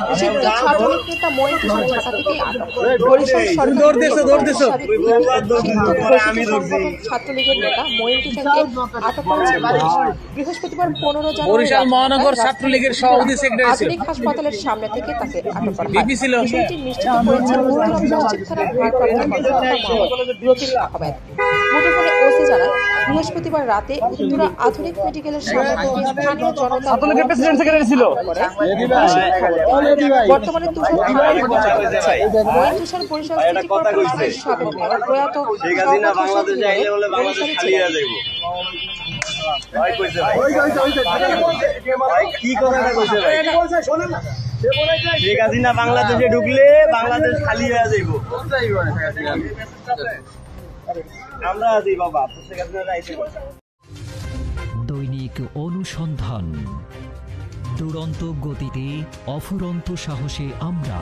নিষিদ্ধ ছাত্রলীগ নেতা মঈন তুষার ঢাকা থেকেই আটক। বরিশাল সরকারি সংগঠন ছাত্রলীগের নেতা মঈন তুষারকে আটক করেছে পুলিশ। বৃহস্পতিবার 15 জানুয়ারি বরিশাল মহানগর ছাত্রলীগের সভাপতি সেক্রেটারি ছিল। আধুনিক হাসপাতালের সামনে থেকে তাকে আটক করা হয়। বিষয়টি নিশ্চিত করেছেন মহতরম মসজিদ থানার ভারপ্রাপ্ত কর্মকর্তা মোহাম্মদ রফিক আহমেদ। মুঠোফোনে ওসি জানান, বৃহস্পতিবার রাতে উত্তরা আধুনিক মেডিকেলের সামনে থেকে স্থানীয় জনতা বর্তমানে তুষার থানায় হেফাজতে আছে। মঈন তুষার বরিশাল সিটি কর্পোরেশনের সাবেক মেয়র প্রয়াত শেখ হাসিনা বাংলাদেশে ঢুকলে বাংলাদেশ খালি হয়ে যাইব। আমরা আছি বাবা, শেখ হাসিনা আইছে। দৈনিক অনুসন্ধান, দুরন্ত গতিতে অফুরন্ত সাহসে আমরা।